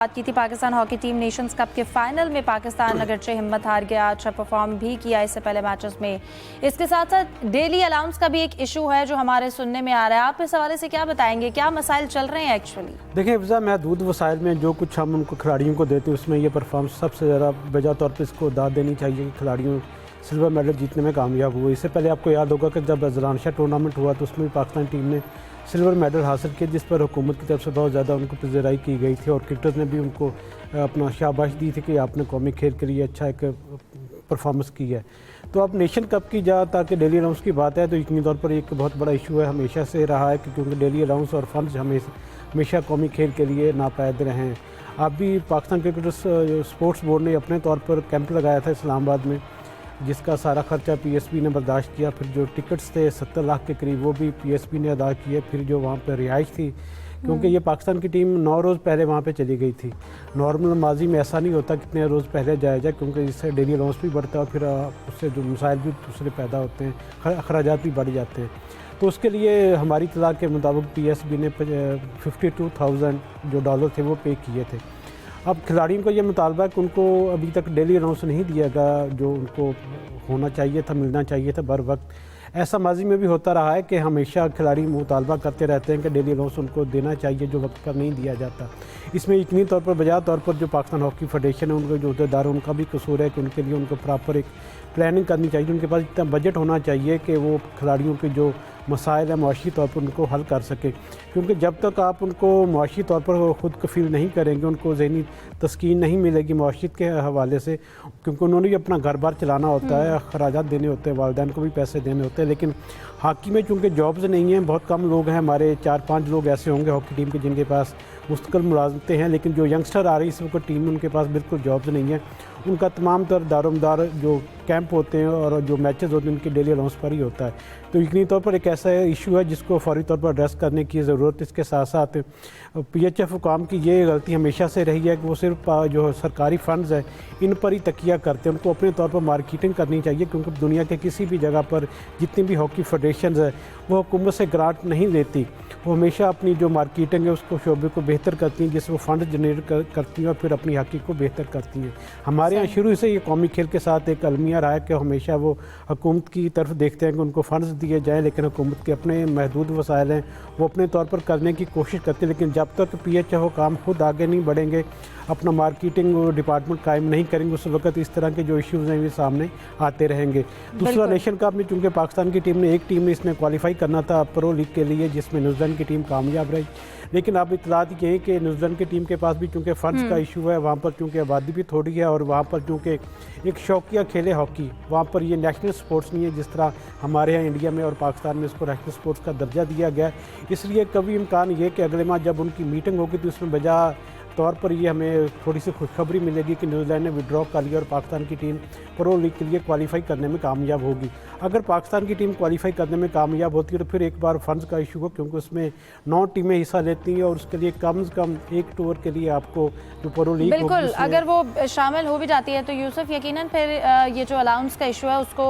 बात की थी Pakistan hockey team Nations cup के फाइनल में पाकिस्तान अगरचे हिम्मत हार गया, अच्छा परफॉर्म भी किया इससे पहले मैचेस में। इसके साथ साथ डेली अलाउंस का भी एक इशू है जो हमारे सुनने में आ रहा है। आप इस हवाले से क्या बताएंगे, क्या मसाइल चल रहे हैं एक्चुअली? देखिए हिफ्ज़ा, महदूद वसाइल में जो कुछ हम उनको खिलाड़ियों को देते हैं उसमें ये परफॉर्मेंस सबसे ज़्यादा वजह तौर पर इसको दाद देनी चाहिए कि खिलाड़ियों सिल्वर मेडल जीतने में कामयाब हुए। इससे पहले आपको याद होगा कि जब अजलानशाह टूर्नामेंट हुआ तो उसमें भी पाकिस्तान टीम ने सिल्वर मेडल हासिल किया, जिस पर हुकूमत की तरफ से बहुत ज़्यादा उनको पज़ीराई की गई थी और क्रिकेटर्स ने भी उनको अपना शाबाश दी थी कि आपने कौमी खेल के लिए अच्छा एक परफॉर्मेंस की है। तो अब नेशन कप की जहाँ तक डेली अलाउंस की बात है तो यकीनी तौर पर एक बहुत बड़ा इशू है, हमेशा से रहा है कि क्योंकि डेली अलाउंस और फंड्स हमेशा कौमी खेल के लिए नापायद रहे हैं। अब भी पाकिस्तान क्रिकेटर्स स्पोर्ट्स बोर्ड ने अपने तौर पर कैंप लगाया था इस्लामाबाद में, जिसका सारा खर्चा पीएसबी ने बर्दाश्त किया। फिर जो टिकट्स थे 70 लाख के करीब वो भी पीएसबी ने अदा किए। फिर जो वहाँ पर रिहाइश थी, क्योंकि ये पाकिस्तान की टीम 9 रोज़ पहले वहाँ पे चली गई थी। नॉर्मल माजी में ऐसा नहीं होता कितने रोज़ पहले जाया जाए, क्योंकि इससे डेली अलाउंस भी बढ़ता है और फिर उससे जो मसाइल भी दूसरे पैदा होते हैं, अखराजात भी बढ़ जाते हैं। तो उसके लिए हमारी इत्तला के मुताबिक पीएसबी ने 52,000 जो डॉलर थे वो पे किए थे। अब खिलाड़ियों का ये मुतालबा है कि उनको अभी तक डेली अलाउंस नहीं दिया गया जो उनको होना चाहिए था, मिलना चाहिए था बर वक्त। ऐसा माजी में भी होता रहा है कि हमेशा खिलाड़ी मुतालबा करते रहते हैं कि डेली अलाउंस उनको देना चाहिए जो वक्त पर नहीं दिया जाता। इसमें यकीनी तौर पर बजाय तौर पर जो पाकिस्तान हॉकी फेडरेशन है, उनके जो अहदेदार हैं, उनका भी कसूर है कि उनके लिए उनको प्रॉपर एक प्लानिंग करनी चाहिए। उनके पास इतना बजट होना चाहिए कि वो खिलाड़ियों के जो मसाइल है मुआशी तौर पर उनको हल कर सके, क्योंकि जब तक आप उनको मुआशी तौर पर ख़ुद कफील नहीं करेंगे, उनको ज़हनी तस्कीन नहीं मिलेगी मुआशियत के हवाले से, क्योंकि उन्होंने भी अपना घर बार चलाना होता है, अखराजात देने होते हैं, वालिदैन को भी पैसे देने होते हैं। लेकिन हॉकी में चूँकि जॉब्स नहीं हैं, बहुत कम लोग हैं, हमारे 4-5 लोग ऐसे होंगे हॉकी टीम के जिनके पास मुस्तकिल मुलाजमतें हैं, लेकिन जो यंगस्टर आ रही है इस वक्त टीम में उनके पास बिल्कुल जॉब्स नहीं है। उनका तमाम तर दारोमदार जो कैंप होते हैं और जो मैचेस होते हैं उनके डेली अलाउंस पर ही होता है। तो यकीनी तौर पर एक ऐसा इशू है जिसको फौरी तौर पर एड्रेस करने की ज़रूरत। इसके साथ साथ पीएचएफ हुकाम की ये गलती हमेशा से रही है कि वो सिर्फ जो सरकारी फंड्स है इन पर ही तकिया करते हैं। उनको अपने तौर पर मार्केटिंग करनी चाहिए, क्योंकि दुनिया के किसी भी जगह पर जितनी भी हॉकी फेडरेशन है वो हुकूमत से ग्रांट नहीं लेती, वो हमेशा अपनी जो मार्केटिंग है उसको शोबे को बेहतर करती हैं, जिससे वो फंड जनरेट करती हैं और फिर अपनी हॉकी को बेहतर करती हैं। हमारे यहाँ शुरू से ये कौमी खेल के साथ एक अलमिया रहा है कि हमेशा वो हुकूमत की तरफ देखते हैं कि उनको फंड्स दिए जाएँ, लेकिन हुकूमत के अपने महदूद वसाइल हैं, वो अपने तौर पर करने की कोशिश करते हैं। लेकिन जब तक पीएचएफ हुकाम खुद आगे नहीं बढ़ेंगे, अपना मार्केटिंग डिपार्टमेंट कायम नहीं करेंगे, उस वक्त इस तरह के जो इश्यूज़ हैं ये सामने आते रहेंगे। दूसरा नेशन कप में चूँकि पाकिस्तान की टीम ने एक टीम में इसने क्वालिफाई करना था प्रो लीग के लिए, जिसमें न्यूजीलैंड की टीम कामयाब रही। लेकिन अब इतलात ये है कि न्यूजीलैंड की टीम के पास भी चूँकि फंड्स का इशू है, वहाँ पर चूँकि आबादी भी थोड़ी है और वहाँ पर चूँकि एक शौकिया खेले हॉकी, वहाँ पर ये नेशनल स्पोर्ट्स नहीं है जिस तरह हमारे यहाँ इंडिया में और पाकिस्तान में इसको नेशनल स्पोर्ट्स का दर्जा दिया गया। इसलिए कभी इम्कान ये कि अगले माह जब उनकी मीटिंग होगी तो उसमें बजा तौर पर ये हमें थोड़ी सी खुशखबरी मिलेगी कि न्यूजीलैंड ने विड्रॉ कर लिया और पाकिस्तान की टीम प्रो लीग के लिए क्वालिफाई करने में कामयाब होगी। अगर पाकिस्तान की टीम क्वालिफाई करने में कामयाब होती है तो फिर एक बार फंड्स का इशू हो, क्योंकि उसमें 9 टीमें हिस्सा लेती हैं और उसके लिए कम से कम एक टूर के लिए आपको जो प्रो लीग बिल्कुल अगर वो शामिल हो भी जाती है तो यूसुफ यकीनन फिर ये जो अलाउंस का इशू है उसको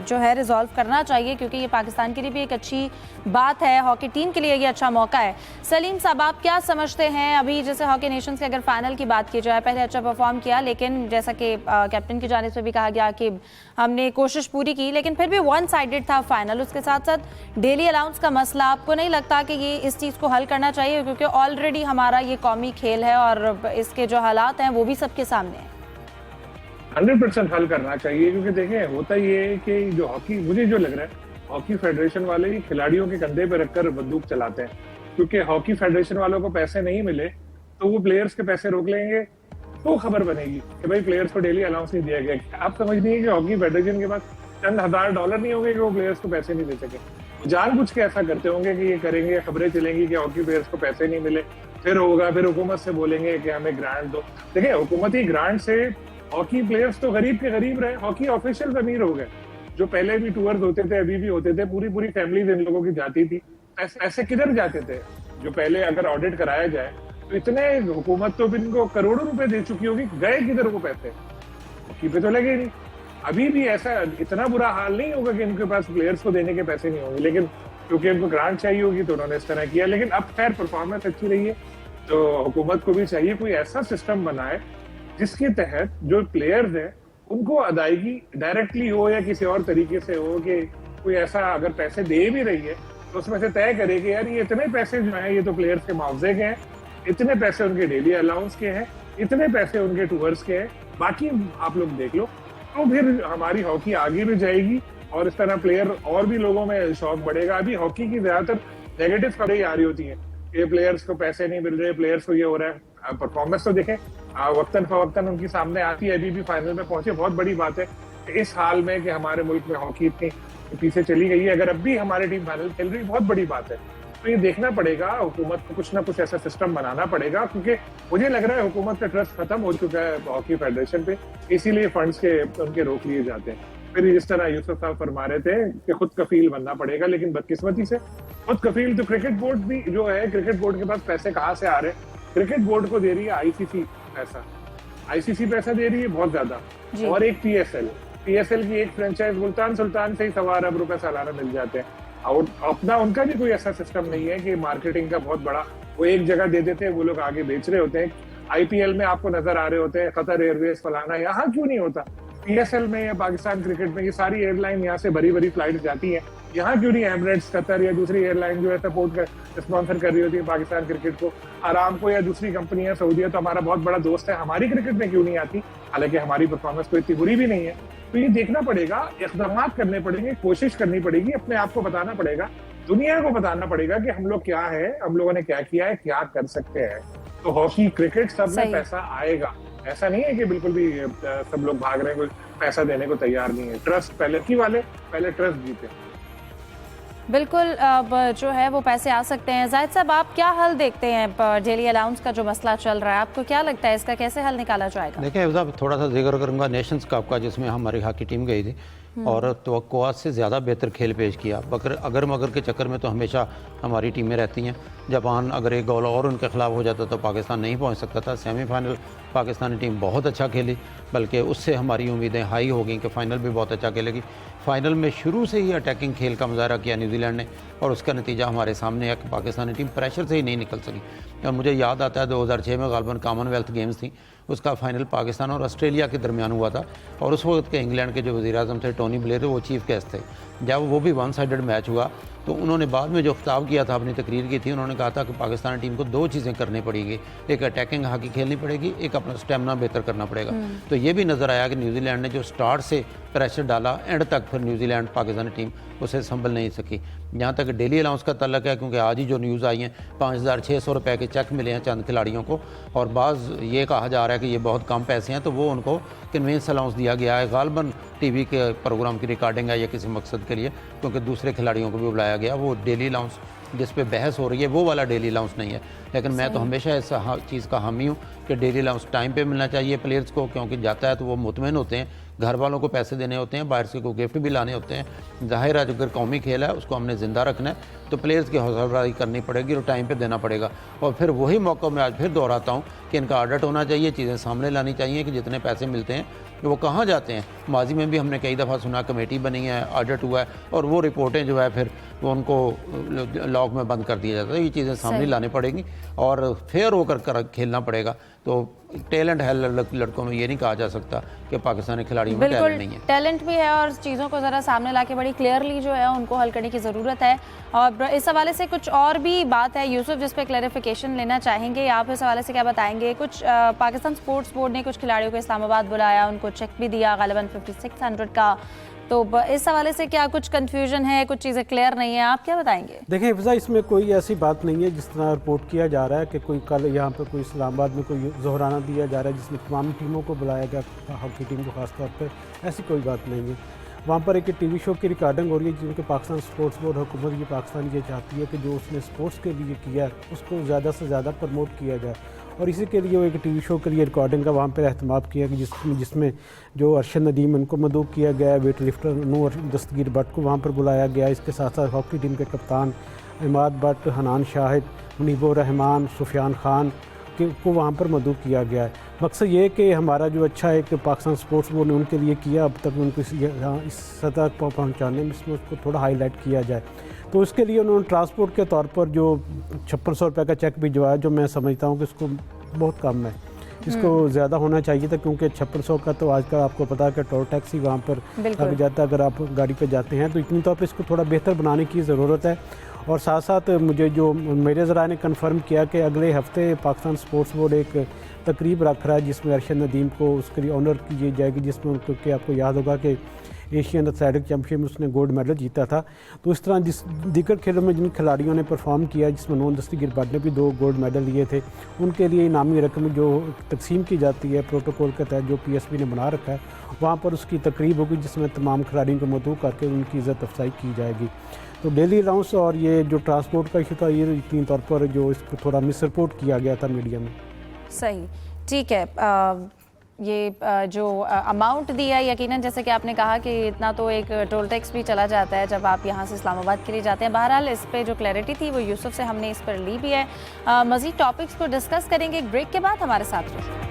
जो है रिजॉल्व करना चाहिए, क्योंकि ये पाकिस्तान के लिए भी एक अच्छी बात है, हॉकी टीम के लिए ये अच्छा मौका है। सलीम साहब, आप क्या समझते हैं? अभी जैसे हॉकी नेशंस के अगर फाइनल की बात की जाए, पहले अच्छा परफॉर्म किया, लेकिन जैसा कि कैप्टन की जानिब से भी कहा गया कि हमने कोशिश पूरी की, लेकिन फिर भी वन साइडेड था फाइनल। उसके साथ साथ डेली अलाउंस का मसला, आपको नहीं लगता कि ये इस चीज़ को हल करना चाहिए, क्योंकि ऑलरेडी हमारा ये कौमी खेल है और इसके जो हालात हैं वो भी सबके सामने हैं? 100% हल करना चाहिए, क्योंकि देखें होता ये है कि जो हॉकी, मुझे जो लग रहा है हॉकी फेडरेशन वाले ही खिलाड़ियों के कंधे पे रखकर बंदूक चलाते हैं, क्योंकि हॉकी फेडरेशन वालों को पैसे नहीं मिले तो वो प्लेयर्स के पैसे रोक लेंगे, तो खबर बनेगी कि भाई प्लेयर्स को डेली अलाउंस नहीं दिया गया। आप समझ नहीं है कि हॉकी फेडरेशन के पास चंद हजार डॉलर नहीं होंगे कि वो प्लेयर्स को पैसे नहीं दे सके। जानबूझ के ऐसा करते होंगे कि ये करेंगे, खबरें चलेंगी कि हॉकी प्लेयर्स को पैसे नहीं मिले, फिर होगा, फिर हुकूमत से बोलेंगे कि हमें ग्रांट दो। देखिए हुकूमती ग्रांट से हॉकी प्लेयर्स तो गरीब के गरीब रहे, हॉकी ऑफिशियल अमीर हो गए। जो पहले भी टूर्स होते थे अभी भी होते थे, पूरी फैमिली इन लोगों की जाती थी, ऐसे किधर जाते थे? जो पहले अगर ऑडिट कराया जाए तो इतने हुकूमत तो इनको करोड़ों रुपए दे चुकी होगी, गए किधर वो पैसे? हॉकी पे तो लगे नहीं। अभी भी ऐसा इतना बुरा हाल नहीं होगा कि इनके पास प्लेयर्स को देने के पैसे नहीं होंगे, लेकिन क्योंकि उनको ग्रांट चाहिए होगी तो उन्होंने इस तरह किया। लेकिन अब खैर परफॉर्मेंस अच्छी रही है, तो हुकूमत को भी चाहिए कोई ऐसा सिस्टम बनाए जिसके तहत जो प्लेयर्स हैं उनको अदायगी डायरेक्टली हो या किसी और तरीके से हो, कि कोई ऐसा अगर पैसे दे भी रही है तो उसमें से तय करे कि यार ये इतने पैसे जो हैं ये तो प्लेयर्स के मुआवजे के हैं, इतने पैसे उनके डेली अलाउंस के हैं, इतने पैसे उनके टूर्स के हैं, बाकी आप लोग देख लो। तो फिर हमारी हॉकी आगे भी जाएगी और इस तरह प्लेयर और भी लोगों में शौक बढ़ेगा। अभी हॉकी की ज्यादातर नेगेटिव खबरें आ रही होती हैं कि प्लेयर्स को पैसे नहीं मिल रहे, प्लेयर्स को ये हो रहा है। परफॉर्मेंस तो देखें वक्तन फवक्तन उनकी सामने आती है, अभी भी फाइनल में पहुंचे, बहुत बड़ी बात है। इस हाल में कि हमारे मुल्क में हॉकी इतनी पीछे चली गई है, अगर अब भी हमारी टीम फाइनल खेल रही, बहुत बड़ी बात है। तो ये देखना पड़ेगा, हुकूमत को कुछ ना कुछ ऐसा सिस्टम बनाना पड़ेगा, क्योंकि मुझे लग रहा है हुकूमत का ट्रस्ट खत्म हो चुका है हॉकी फेडरेशन पे, इसीलिए फंड्स के उनके रोक लिए जाते हैं। फिर जिस तरह यूसुफ साहब फरमा रहे थे कि खुद कफील बनना पड़ेगा, लेकिन बदकिस्मती से खुद कफील तो क्रिकेट बोर्ड भी जो है, क्रिकेट बोर्ड के पास पैसे कहाँ से आ रहे हैं? क्रिकेट बोर्ड को दे रही है आईसीसी पैसा, आईसीसी पैसा दे रही है बहुत ज्यादा, और एक पीएसएल की एक फ्रेंचाइज मुल्तान सुल्तान से ही 1.25 अरब रुपए सालाना मिल जाते हैं। और अपना उनका भी कोई ऐसा सिस्टम नहीं है कि मार्केटिंग का बहुत बड़ा, वो एक जगह दे देते हैं, वो लोग आगे बेच रहे होते हैं। आईपीएल में आपको नजर आ रहे होते हैं कतर एयरवेज फलाना, यहाँ क्यों नहीं होता? पीएसएल में या पाकिस्तान क्रिकेट में ये सारी एयरलाइन यहाँ से बड़ी बड़ी फ्लाइट जाती है, यहाँ क्यों नहीं एमिरेट्स, कतर या दूसरी एयरलाइन जो है सपोर्ट कर स्पॉन्सर कर रही होती है पाकिस्तान क्रिकेट को? आरामको या दूसरी कंपनियां, सऊदीया तो हमारा बहुत बड़ा दोस्त है, हमारी क्रिकेट में क्यों नहीं आती? हालांकि हमारी परफॉर्मेंस तो इतनी बुरी भी नहीं है। तो ये देखना पड़ेगा, इक़दाम करने पड़ेंगे, कोशिश करनी पड़ेगी, अपने आप को बताना पड़ेगा, दुनिया को बताना पड़ेगा कि हम लोग क्या है, हम लोगों ने क्या किया है, क्या कर सकते हैं। तो हॉकी, क्रिकेट, सब में पैसा आएगा। ऐसा नहीं है कि बिल्कुल भी सब लोग भाग रहे हैं, कोई पैसा देने को तैयार नहीं है। ट्रस्ट पहले ट्रस्ट जीते। बिल्कुल, अब जो है वो पैसे आ सकते हैं। जाहिद साहब, आप क्या हल देखते हैं डेली अलाउंस का जो मसला चल रहा है? आपको क्या लगता है इसका कैसे हल निकाला जाएगा? देखिए साहब, थोड़ा सा जिक्र करूंगा नेशंस कप का, जिसमें हमारी हॉकी टीम गई थी और तवक्कुआत से ज़्यादा बेहतर खेल पेश किया। अगर मगर के चक्कर में तो हमेशा हमारी टीमें रहती हैं। जापान अगर एक गोल और उनके खिलाफ हो जाता तो पाकिस्तान नहीं पहुंच सकता था। सेमीफाइनल पाकिस्तानी टीम बहुत अच्छा खेली, बल्कि उससे हमारी उम्मीदें हाई हो गई कि फ़ाइनल भी बहुत अच्छा खेलेगी। फ़ाइनल में शुरू से ही अटैकिंग खेल का मुजाहरा किया न्यूजीलैंड ने, और उसका नतीजा हमारे सामने है कि पाकिस्तानी टीम प्रेशर से ही नहीं निकल सकी। और मुझे याद आता है 2006 में गालबन कॉमनवेल्थ गेम्स थी, उसका फाइनल पाकिस्तान और ऑस्ट्रेलिया के दरमियान हुआ था, और उस वक्त के इंग्लैंड के जो वज़ीर-ए-आज़म थे टोनी ब्लेयर, वो चीफ गेस्ट थे। जब वो भी वन साइडेड मैच हुआ तो उन्होंने बाद में जो खिताब किया था, अपनी तकरीर की थी, उन्होंने कहा था कि पाकिस्तानी टीम को 2 चीज़ें करनी पड़ेंगी, एक अटैकिंग हॉकी खेलनी पड़ेगी, एक अपना स्टेमिना बेहतर करना पड़ेगा। तो ये भी नज़र आया कि न्यूजीलैंड ने जो स्टार्ट से प्रेशर डाला, एंड तक फिर न्यूजीलैंड पाकिस्तानी टीम उसे संभल नहीं सकी। जहाँ तक डेली अलाउंस का तल्लक है, क्योंकि आज ही जो न्यूज़ आई हैं 5600 रुपये के चेक मिले हैं चंद खिलाड़ियों को, और बाज़ ये कहा जा रहा है कि ये बहुत कम पैसे हैं, तो वो उनको कन्वेंस अलाउंस दिया गया है। गालबन टीवी के प्रोग्राम की रिकॉर्डिंग है या किसी मकसद के लिए, क्योंकि दूसरे खिलाड़ियों को भी बुलाया गया। वो डेली अलाउंस जिस पे बहस हो रही है वो वाला डेली अलाउंस नहीं है। लेकिन मैं तो हमेशा इस चीज़ का हामी हूँ कि डेली अलाउंस टाइम पे मिलना चाहिए प्लेयर्स को, क्योंकि जाता है तो वो मुतमईन होते हैं, घर वालों को पैसे देने होते हैं, बाहर से को गिफ्ट भी लाने होते हैं। ज़ाहिर है जो अगर कौमी खेल है उसको हमने ज़िंदा रखना है, तो प्लेयर्स की हौसला अफजाई करनी पड़ेगी और टाइम पे देना पड़ेगा। और फिर वही मौका मैं आज फिर दोहराता हूँ कि इनका ऑडिट होना चाहिए, चीज़ें सामने लानी चाहिए कि जितने पैसे मिलते हैं वो कहाँ जाते हैं। माजी में भी हमने कई दफ़ा सुना कमेटी बनी है, ऑडिट हुआ है, और वो रिपोर्टें जो है फिर वो उनको लॉक में बंद कर दिया जाता है। ये चीज़ें सामने लानी पड़ेंगी और फेयर होकर खेलना पड़ेगा। तो टैलेंट है लड़कों में, ये नहीं कहा जा सकता कि पाकिस्तानी खिलाड़ियों में टैलेंट नहीं है। टैलेंट भी है, और चीज़ों को ज़रा सामने लाके बड़ी क्लियरली जो है उनको हल करने की ज़रूरत है। और इस हवाले से कुछ और भी बात है यूसुफ जिस पे क्लैरिफिकेशन लेना चाहेंगे आप, इस हवाले से क्या बताएंगे? कुछ पाकिस्तान स्पोर्ट्स बोर्ड ने कुछ खिलाड़ियों को इस्लामाबाद बुलाया, उनको चेक भी दिया गालिबन 5600 का, तो इस हवाले से क्या कुछ कंफ्यूजन है, कुछ चीज़ें क्लियर नहीं है, आप क्या बताएंगे? देखिए हिफ्ज़ा, इसमें कोई ऐसी बात नहीं है जिस तरह रिपोर्ट किया जा रहा है कि कोई कल यहाँ पे कोई इस्लामाबाद में कोई ज़ोहराना दिया जा रहा है जिसमें तमाम टीमों को बुलाया गया, हॉकी टीम को खास तौर पे। ऐसी कोई बात नहीं है। वहाँ पर एक टीवी शो की रिकॉर्डिंग हो रही है जिनके पाकिस्तान स्पोर्ट्स बोर्ड हुकूमत ये पाकिस्तान ये चाहती है कि जो उसने स्पोर्ट्स के लिए किया है उसको ज़्यादा से ज़्यादा प्रमोट किया जाए, और इसी के लिए वो एक टीवी शो के लिए रिकॉर्डिंग का वहाँ पर अहतमाम किया कि जिसमें जो अरशद नदीम उनको मदऊ किया गया है, वेट लिफ्टर नूर दस्तगीर भट्ट को वहाँ पर बुलाया गया। इसके साथ साथ हॉकी टीम के कप्तान इमाद भट्ट, हनान शाहिद, मुनीबुर रहमान, सुफियान खान को वहाँ पर मदऊ किया गया है। मकसद ये है कि हमारा जो अच्छा एक पाकिस्तान स्पोर्ट्स बोर्ड ने उनके लिए किया, अब तक उनको इस सतह पर पहुँचाने में इसमें उसको थोड़ा हाईलाइट किया जाए। तो उसके लिए उन्होंने ट्रांसपोर्ट के तौर पर जो 5600 रुपये का चेक भिजवाया, जो मैं समझता हूँ कि इसको बहुत कम है, इसको ज़्यादा होना चाहिए था, क्योंकि 5600 का तो आजकल आपको पता है कि टोल टैक्स ही वहाँ पर लग जाता है अगर आप गाड़ी पे जाते हैं। तो इतनी तौर पर इसको थोड़ा बेहतर बनाने की ज़रूरत है। और साथ साथ मुझे जो मेरे ज़रा ने कन्फर्म किया कि अगले हफ्ते पाकिस्तान स्पोर्ट्स बोर्ड एक तकरीब रख रहा है जिसमें अरशद नदीम को उसके लिए ऑनर की जाएगी, जिसमें क्योंकि आपको याद होगा कि एशियन एथलेटिक चैम्पियनशिप में उसने गोल्ड मेडल जीता था। तो इस तरह जिस दीगर खेलों में जिन खिलाड़ियों ने परफॉर्म किया, जिसमें नॉन दस्तगीर भट्ट ने भी 2 गोल्ड मेडल लिए थे, उनके लिए इनामी रकम जो तकसीम की जाती है प्रोटोकॉल के तहत जो PSB ने बना रखा है, वहाँ पर उसकी तकरीब होगी जिसमें तमाम खिलाड़ियों को मदऊ करके उनकी इज़्ज़त अफजाई की जाएगी। तो डेली अलाउंस और ये जो ट्रांसपोर्ट का इशू था, ये इतनी तौर पर जो इसको थोड़ा मिस रिपोर्ट किया गया था मीडिया में। सही, ठीक है। ये जो अमाउंट दिया है, यकीनन जैसे कि आपने कहा कि इतना तो एक टोल टैक्स भी चला जाता है जब आप यहाँ से इस्लामाबाद के लिए जाते हैं। बहरहाल इस पे जो क्लैरिटी थी वो यूसुफ से हमने इस पर ली भी है। मज़ीद टॉपिक्स को डिस्कस करेंगे एक ब्रेक के बाद। हमारे साथ रहिए।